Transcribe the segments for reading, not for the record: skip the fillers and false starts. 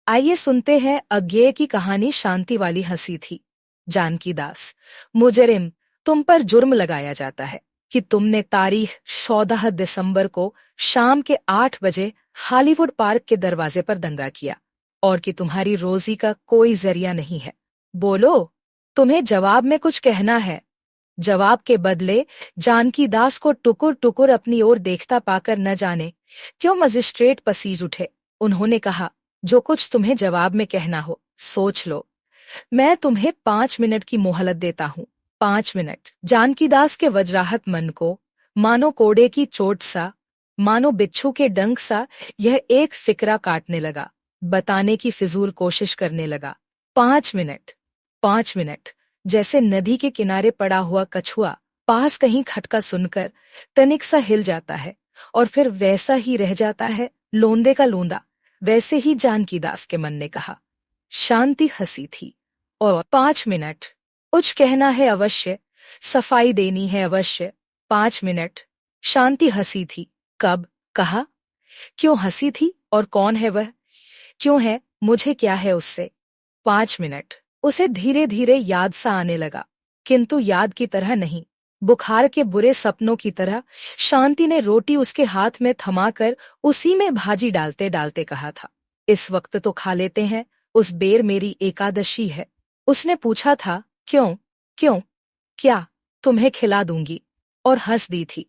आइए सुनते हैं अज्ञेय की कहानी। शांति वाली हंसी थी। जानकी दास, मुजरिम, तुम पर जुर्म लगाया जाता है कि तुमने तारीख 14 दिसंबर को शाम के 8 बजे हॉलीवुड पार्क के दरवाजे पर दंगा किया और कि तुम्हारी रोजी का कोई जरिया नहीं है। बोलो, तुम्हें जवाब में कुछ कहना है। जवाब के बदले जानकी दास को टुकुर टुकुर अपनी ओर देखता पाकर न जाने क्यों मजिस्ट्रेट पसीज उठे। उन्होंने कहा, जो कुछ तुम्हें जवाब में कहना हो सोच लो। मैं तुम्हें 5 मिनट की मोहलत देता हूँ। 5 मिनट। जानकी दास के वज्राहत मन को मानो कोड़े की चोट सा, मानो बिच्छू के डंक सा यह एक फिक्रा काटने लगा। बताने की फिजूल कोशिश करने लगा। 5 मिनट, 5 मिनट। जैसे नदी के किनारे पड़ा हुआ कछुआ पास कहीं खटका सुनकर तनिक सा हिल जाता है और फिर वैसा ही रह जाता है, लोंदे का लोंदा। वैसे ही जानकी दास के मन ने कहा। शांति हंसी थी। और 5 मिनट, कुछ कहना है अवश्य, सफाई देनी है अवश्य। 5 मिनट। शांति हंसी थी। कब? कहा। क्यों हंसी थी और कौन है वह? क्यों है? मुझे क्या है उससे? 5 मिनट। उसे धीरे धीरे याद सा आने लगा, किंतु याद की तरह नहीं, बुखार के बुरे सपनों की तरह। शांति ने रोटी उसके हाथ में थमाकर उसी में भाजी डालते डालते कहा था, इस वक्त तो खा लेते हैं, उस बेर मेरी एकादशी है। उसने पूछा था, क्यों? क्यों? क्या? तुम्हें खिला दूंगी। और हंस दी थी।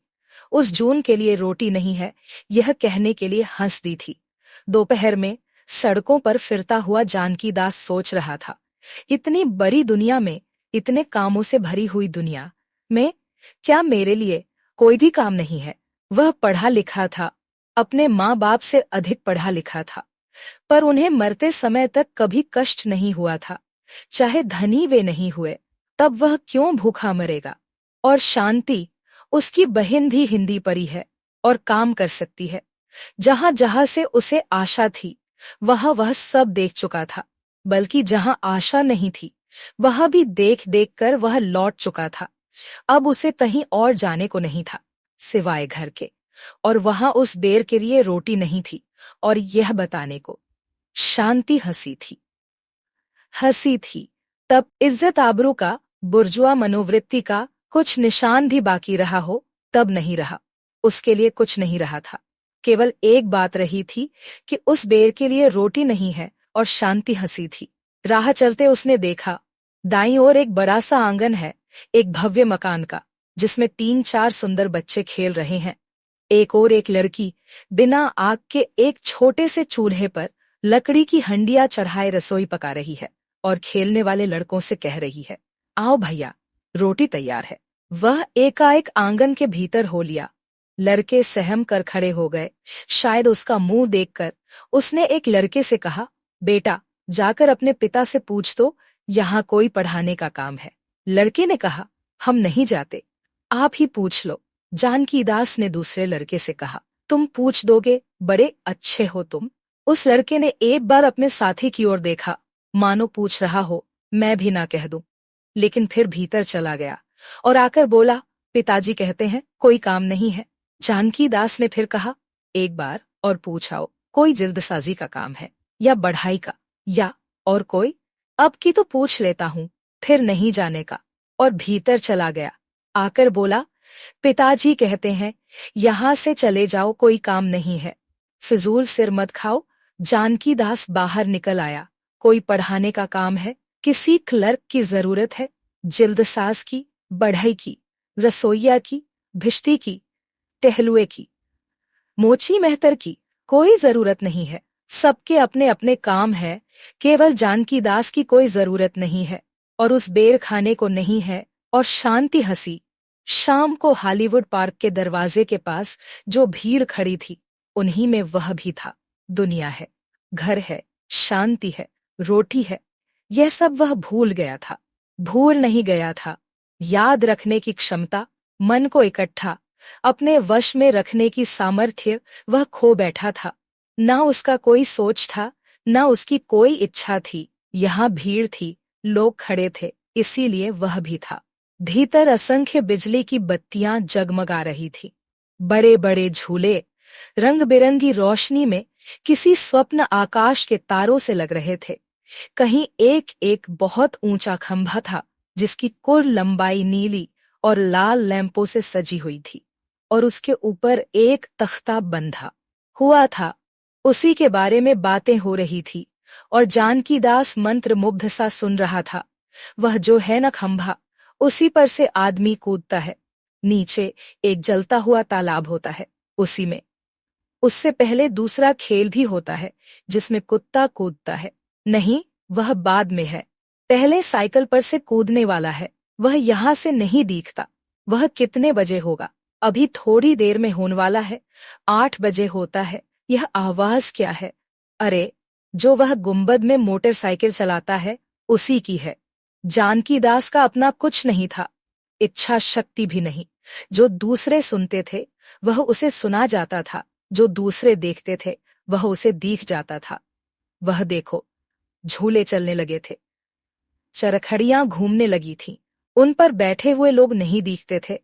उस जून के लिए रोटी नहीं है, यह कहने के लिए हंस दी थी। दोपहर में सड़कों पर फिरता हुआ जानकी दास सोच रहा था, इतनी बड़ी दुनिया में, इतने कामों से भरी हुई दुनिया में क्या मेरे लिए कोई भी काम नहीं है? वह पढ़ा लिखा था, अपने माँ बाप से अधिक पढ़ा लिखा था, पर उन्हें मरते समय तक कभी कष्ट नहीं हुआ था। चाहे धनी वे नहीं हुए, तब वह क्यों भूखा मरेगा? और शांति, उसकी बहन भी हिंदी पढ़ी है और काम कर सकती है। जहां जहां से उसे आशा थी वह सब देख चुका था, बल्कि जहां आशा नहीं थी वहां भी देख देख कर वह लौट चुका था। अब उसे कहीं और जाने को नहीं था सिवाय घर के, और वहां उस बेर के लिए रोटी नहीं थी। और यह बताने को शांति हंसी थी। हंसी थी। तब इज्जत आबरू का, बुर्जुआ मनोवृत्ति का कुछ निशान भी बाकी रहा हो, तब नहीं रहा। उसके लिए कुछ नहीं रहा था। केवल एक बात रही थी कि उस बेर के लिए रोटी नहीं है, और शांति हंसी थी। राह चलते उसने देखा, दाईं ओर एक बड़ा सा आंगन है, एक भव्य मकान का, जिसमें 3-4 सुंदर बच्चे खेल रहे हैं। एक और एक लड़की बिना आग के एक छोटे से चूल्हे पर लकड़ी की हंडिया चढ़ाए रसोई पका रही है और खेलने वाले लड़कों से कह रही है, आओ भैया, रोटी तैयार है। वह एकाएक आंगन के भीतर हो लिया। लड़के सहम कर खड़े हो गए। शायद उसका मुंह देखकर उसने एक लड़के से कहा, बेटा, जाकर अपने पिता से पूछ दो, यहाँ कोई पढ़ाने का काम है। लड़के ने कहा, हम नहीं जाते, आप ही पूछ लो। जानकी दास ने दूसरे लड़के से कहा, तुम पूछ दोगे, बड़े अच्छे हो तुम। उस लड़के ने एक बार अपने साथी की ओर देखा, मानो पूछ रहा हो, मैं भी ना कह दूं, लेकिन फिर भीतर चला गया और आकर बोला, पिताजी कहते हैं कोई काम नहीं है। जानकी दास ने फिर कहा, एक बार और पूछाओ, कोई जल्दसाजी का काम है या बढ़ाई का, या और कोई? अब की तो पूछ लेता हूँ, फिर नहीं जाने का। और भीतर चला गया। आकर बोला, पिताजी कहते हैं यहाँ से चले जाओ, कोई काम नहीं है, फिजूल सिर मत खाओ। जानकी दास बाहर निकल आया। कोई पढ़ाने का काम है, किसी क्लर्क की जरूरत है, जिल्दसाज की, बढ़ई की, रसोइया की, भिश्ती की, टहलुए की, मोची मेहतर की, कोई जरूरत नहीं है। सबके अपने अपने काम है, केवल जानकी दास की कोई जरूरत नहीं है, और उस बेर खाने को नहीं है। और शांति हंसी। शाम को हॉलीवुड पार्क के दरवाजे के पास जो भीड़ खड़ी थी, उन्हीं में वह भी था। दुनिया है, घर है, शांति है, रोटी है, यह सब वह भूल गया था। भूल नहीं गया था, याद रखने की क्षमता, मन को इकट्ठा अपने वश में रखने की सामर्थ्य वह खो बैठा था। ना उसका कोई सोच था, ना उसकी कोई इच्छा थी। यहाँ भीड़ थी, लोग खड़े थे, इसीलिए वह भी था। भीतर असंख्य बिजली की बत्तियां जगमगा रही थी। बड़े बड़े झूले, रंग बिरंगी रोशनी में किसी स्वप्न आकाश के तारों से लग रहे थे। कहीं एक एक बहुत ऊंचा खंभा था जिसकी कुल लंबाई नीली और लाल लैंपों से सजी हुई थी, और उसके ऊपर एक तख्ता बंधा हुआ था। उसी के बारे में बातें हो रही थी और जानकी दास मंत्र मुग्ध सा सुन रहा था। वह जो है न खंभा, उसी पर से आदमी कूदता है। नीचे एक जलता हुआ तालाब होता है, उसी में उससे पहले दूसरा खेल भी होता है जिसमें कुत्ता कूदता है। नहीं, वह बाद में है। पहले साइकिल पर से कूदने वाला है, वह यहाँ से नहीं दिखता। वह कितने बजे होगा? अभी थोड़ी देर में होने वाला है। 8 बजे होता है। यह आवाज क्या है? अरे, जो वह गुंबद में मोटरसाइकिल चलाता है, उसी की है। जानकी दास का अपना कुछ नहीं था, इच्छा शक्ति भी नहीं। जो दूसरे सुनते थे वह उसे सुना जाता था, जो दूसरे देखते थे वह उसे दिख जाता था। वह देखो, झूले चलने लगे थे, चरखड़ियां घूमने लगी थीं। उन पर बैठे हुए लोग नहीं दिखते थे,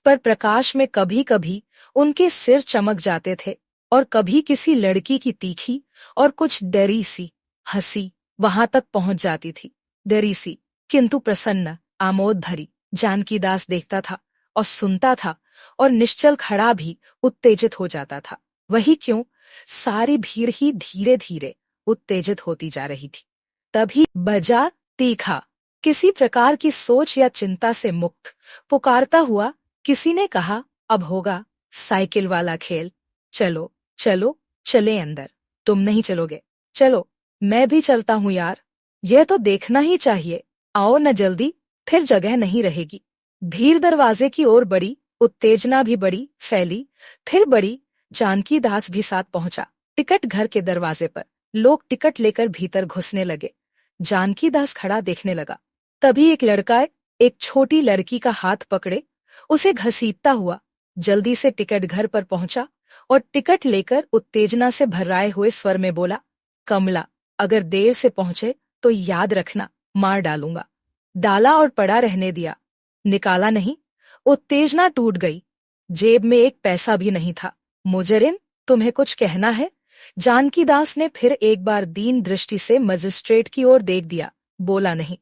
पर प्रकाश में कभी कभी उनके सिर चमक जाते थे, और कभी किसी लड़की की तीखी और कुछ डरी सी हंसी वहां तक पहुंच जाती थी। डरी सी किंतु प्रसन्न, आमोद भरी। जानकी दास देखता था और सुनता था, और निश्चल खड़ा भी उत्तेजित हो जाता था। वही क्यों, सारी भीड़ ही धीरे धीरे उत्तेजित होती जा रही थी। तभी बजा तीखा, किसी प्रकार की सोच या चिंता से मुक्त पुकारता हुआ किसी ने कहा, अब होगा साइकिल वाला खेल। चलो चलो, चले अंदर। तुम नहीं चलोगे? चलो, मैं भी चलता हूँ यार, यह तो देखना ही चाहिए। आओ न जल्दी, फिर जगह नहीं रहेगी। भीड़ दरवाजे की ओर बढ़ी, उत्तेजना भी बड़ी फैली, फिर बड़ी। जानकी दास भी साथ पहुंचा। टिकट घर के दरवाजे पर लोग टिकट लेकर भीतर घुसने लगे। जानकी दास खड़ा देखने लगा। तभी एक लड़का एक छोटी लड़की का हाथ पकड़े उसे घसीटता हुआ जल्दी से टिकट घर पर पहुंचा, और टिकट लेकर उत्तेजना से भर्राए हुए स्वर में बोला, कमला, अगर देर से पहुंचे तो याद रखना, मार डालूंगा। डाला और पड़ा रहने दिया, निकाला नहीं। उत्तेजना टूट गई। जेब में एक पैसा भी नहीं था। मुजरिम, तुम्हें कुछ कहना है? जानकी दास ने फिर एक बार दीन दृष्टि से मजिस्ट्रेट की ओर देख दिया, बोला नहीं।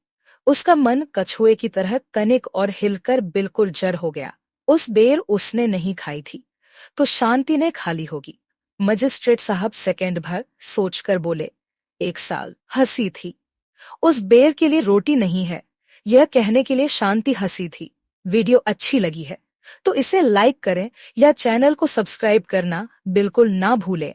उसका मन कछुए की तरह कनिक और हिलकर बिल्कुल जड़ हो गया। उस बेर उसने नहीं खाई थी तो शांति ने खाली होगी। मजिस्ट्रेट साहब सेकंड भर सोचकर बोले, 1 साल। हंसी थी। उस बेर के लिए रोटी नहीं है, यह कहने के लिए शांति हंसी थी। वीडियो अच्छी लगी है तो इसे लाइक करें या चैनल को सब्सक्राइब करना बिल्कुल ना भूलें।